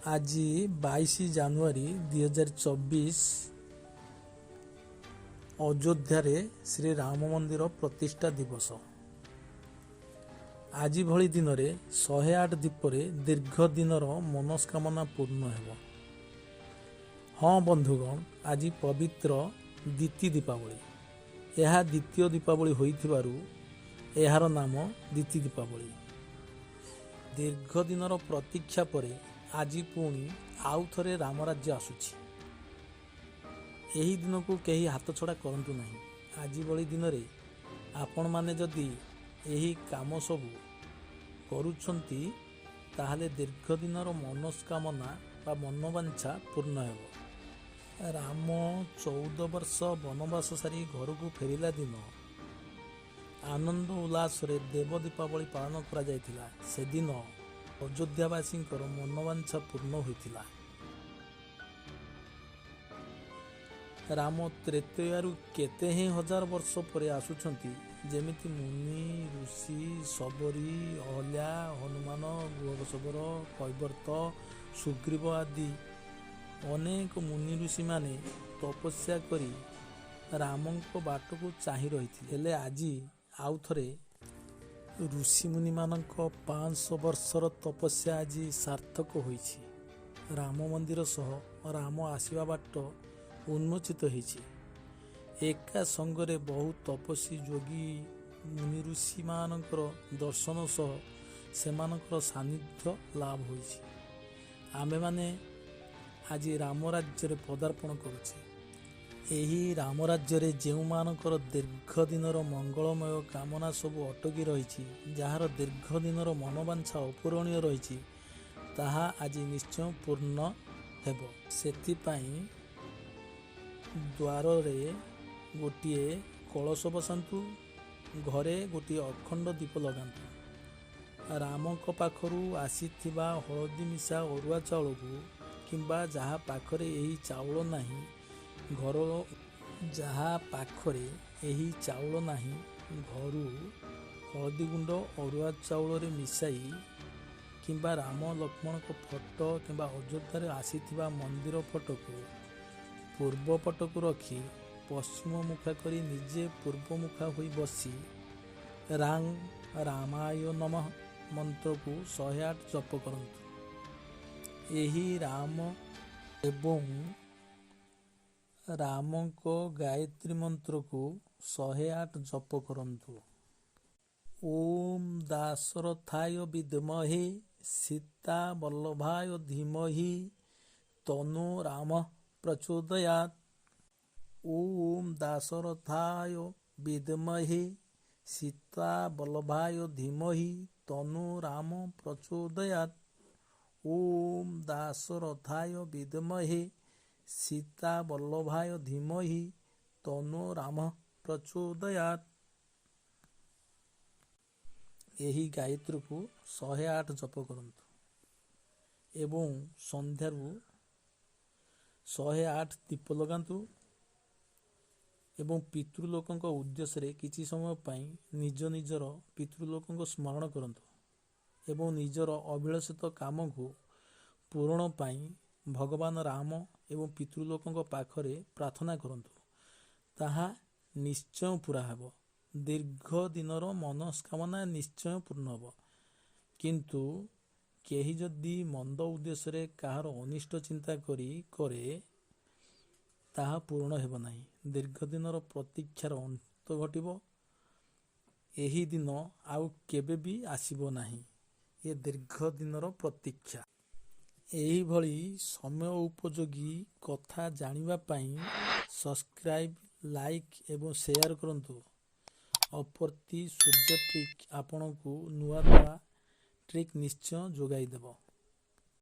ଆଜି 22 ଜାନୁଆରୀ 2024 ଅଯୋଧ୍ୟାରେ ଶ୍ରୀରାମ ମନ୍ଦିର ପ୍ରତିଷ୍ଠା ଦିବସ। ଆଜି ଭଳି ଦିନରେ 108 ଦୀପରେ ଦୀର୍ଘ ଦିନର ମନସ୍କାମନା ପୂର୍ଣ୍ଣ ହେବ। ହଁ ବନ୍ଧୁଗଣ, ଆଜି ପବିତ୍ର ଦ୍ୱିତୀୟ ଦୀପାବଳି। ଏହା ଦ୍ୱିତୀୟ ଦୀପାବଳି ହୋଇଥିବାରୁ ଏହାର ନାମ ଦ୍ୱିତୀୟ ଦୀପାବଳି। ଦୀର୍ଘ ଦିନର ପ୍ରତୀକ୍ଷା ପରେ ଆଜି ପୁଣି ଆଉ ଥରେ ରାମରାଜ୍ୟ ଆସୁଛି। ଏହି ଦିନକୁ କେହି ହାତଛଡ଼ା କରନ୍ତୁ ନାହିଁ। ଆଜି ଭଳି ଦିନରେ ଆପଣମାନେ ଯଦି ଏହି କାମ ସବୁ କରୁଛନ୍ତି, ତାହେଲେ ଦୀର୍ଘ ଦିନର ମନସ୍କାମନା ବା ମନୋବାଞ୍ଛା ପୂର୍ଣ୍ଣ ହେବ। ରାମ 14 ବର୍ଷ ବନବାସ ସାରି ଘରକୁ ଫେରିଲା ଦିନ ଆନନ୍ଦ ଉଲ୍ଲାସରେ ଦେବ ଦୀପାବଳି ପାଳନ କରାଯାଇଥିଲା। ସେଦିନ ଅଯୋଧ୍ୟାବାସୀଙ୍କର ମନୋବାଞ୍ଛା ପୂର୍ଣ୍ଣ ହୋଇଥିଲା। ରାମ ତ୍ରେତୟାରୁ କେତେ ହିଁ ହଜାର ବର୍ଷ ପରେ ଆସୁଛନ୍ତି। ଯେମିତି ମୁନି ଋଷି ଶବରୀ, ଅହଲ୍ୟା, ହନୁମାନ, ବୃହସ୍ପତି, କୈବର୍ତ୍ତ, ସୁଗ୍ରୀବ ଆଦି ଅନେକ ମୁନି ଋଷିମାନେ ତପସ୍ୟା କରି ରାମଙ୍କ ବାଟକୁ ଚାହିଁ ରହିଥିଲେ। ହେଲେ ଆଜି ଆଉ ଥରେ ଋଷିମୁନିମାନଙ୍କ 500 ବର୍ଷର ତପସ୍ୟା ଆଜି ସାର୍ଥକ ହୋଇଛି। ରାମ ମନ୍ଦିର ସହ ରାମ ଆସିବା ବାଟ ଉନ୍ମୋଚିତ ହୋଇଛି। ଏକା ସଙ୍ଗରେ ବହୁ ତପସ୍ୱୀ ଯୋଗୀ ମୁନି ଋଷିମାନଙ୍କର ଦର୍ଶନ ସହ ସେମାନଙ୍କର ସାନ୍ନିଧ୍ୟ ଲାଭ ହୋଇଛି। ଆମେମାନେ ଆଜି ରାମ ରାଜ୍ୟରେ ପଦାର୍ପଣ କରୁଛେ। ଏହି ରାମ ରାଜ୍ୟରେ ଯେଉଁମାନଙ୍କର ଦୀର୍ଘ ଦିନର ମଙ୍ଗଳମୟ କାମନା ସବୁ ଅଟକି ରହିଛି, ଯାହାର ଦୀର୍ଘ ଦିନର ମନୋବାଞ୍ଛା ଅପୂରଣୀୟ ରହିଛି, ତାହା ଆଜି ନିଶ୍ଚୟ ପୂର୍ଣ୍ଣ ହେବ। ସେଥିପାଇଁ ଦ୍ୱାରରେ ଗୋଟିଏ କଳସ ବସାନ୍ତୁ, ଘରେ ଗୋଟିଏ ଅଖଣ୍ଡ ଦୀପ ଲଗାନ୍ତୁ। ରାମଙ୍କ ପାଖରୁ ଆସିଥିବା ହଳଦୀ ମିଶା ଅରୁଆ ଚାଉଳକୁ କିମ୍ବା ଯାହା ପାଖରେ ଏହି ଚାଉଳ ନାହିଁ ଘରୁ ହଳଦୀ ଗୁଣ୍ଡ ଅରୁଆ ଚାଉଳରେ ମିଶାଇ କିମ୍ବା ରାମ ଲକ୍ଷ୍ମଣଙ୍କ ଫଟୋ କିମ୍ବା ଅଯୋଧ୍ୟାରେ ଆସିଥିବା ମନ୍ଦିର ଫଟୋକୁ ପୂର୍ବ ପଟକୁ ରଖି ପଶ୍ଚିମ ମୁଖା କରି ନିଜେ ପୂର୍ବ ମୁଖା ହୋଇ ବସି ରାମାୟ ନମଃ ମନ୍ତ୍ରକୁ 108 ଜପ କରନ୍ତୁ। ଏହି ରାମ ଏବଂ ରାମଙ୍କ ଗାୟତ୍ରୀ ମନ୍ତ୍ରକୁ 108 ଜପ କରନ୍ତୁ। ଓମ୍ ଦାଶରଥାୟ ବିଦ୍ମହେ ସୀତା ବଲ୍ଲଭାୟ ଧୀମହି ତନୋ ରାମ ପ୍ରଚୋଦୟାତ୍। ଓମ୍ ଦାଶରଥାୟ ବିଦ୍ମହେ ସୀତା ବଲ୍ଲଭାୟ ଧୀମହି ତନୋ ରାମ ପ୍ରଚୋଦୟାତ୍। ଓମ୍ ଦାଶରଥାୟ ବିଦ୍ମହେ ସୀତା ବଲ୍ଲଭାୟ ଧୀମହି ତନୋ ରାମ ପ୍ରଚୋଦୟାତ୍। ଏହି ଗାୟତ୍ରୀକୁ 108 ଜପ କରନ୍ତୁ ଏବଂ ସନ୍ଧ୍ୟାରୁ 108 ଦୀପ ଲଗାନ୍ତୁ ଏବଂ ପିତୃଲୋକଙ୍କ ଉଦ୍ଦେଶ୍ୟରେ କିଛି ସମୟ ପାଇଁ ନିଜର ପିତୃଲୋକଙ୍କ ସ୍ମରଣ କରନ୍ତୁ ଏବଂ ନିଜର ଅଭିଳଷିତ କାମକୁ ପୂରଣ ପାଇଁ ଭଗବାନ ରାମ ଏବଂ ପିତୃଲୋକଙ୍କ ପାଖରେ ପ୍ରାର୍ଥନା କରନ୍ତୁ। ତାହା ନିଶ୍ଚୟ ପୂରା ହେବ। ଦୀର୍ଘ ଦିନର ମନସ୍କାମନା ନିଶ୍ଚୟ ପୂର୍ଣ୍ଣ ହେବ। କିନ୍ତୁ କେହି ଯଦି ମନ୍ଦ ଉଦ୍ଦେଶ୍ୟରେ କାହାର ଅନିଷ୍ଟ ଚିନ୍ତା କରେ, ତାହା ପୂରଣ ହେବ ନାହିଁ। ଦୀର୍ଘ ଦିନର ପ୍ରତୀକ୍ଷାର ଅନ୍ତ ଘଟିବ। ଏହି ଦିନ ଆଉ କେବେ ବି ଆସିବ ନାହିଁ। ଏ ଦୀର୍ଘ ଦିନର ପ୍ରତୀକ୍ଷା। ଏହିଭଳି ସମୟ ଉପଯୋଗୀ କଥା ଜାଣିବା ପାଇଁ ସବସ୍କ୍ରାଇବ୍, ଲାଇକ୍ ଏବଂ ସେୟାର କରନ୍ତୁ। ଅପରତି ସୂର୍ଯ୍ୟ ଟ୍ରିକ୍ ଆପଣଙ୍କୁ ନୂଆ ଟ୍ରିକ୍ ନିଶ୍ଚୟ ଯୋଗାଇ ଦେବ।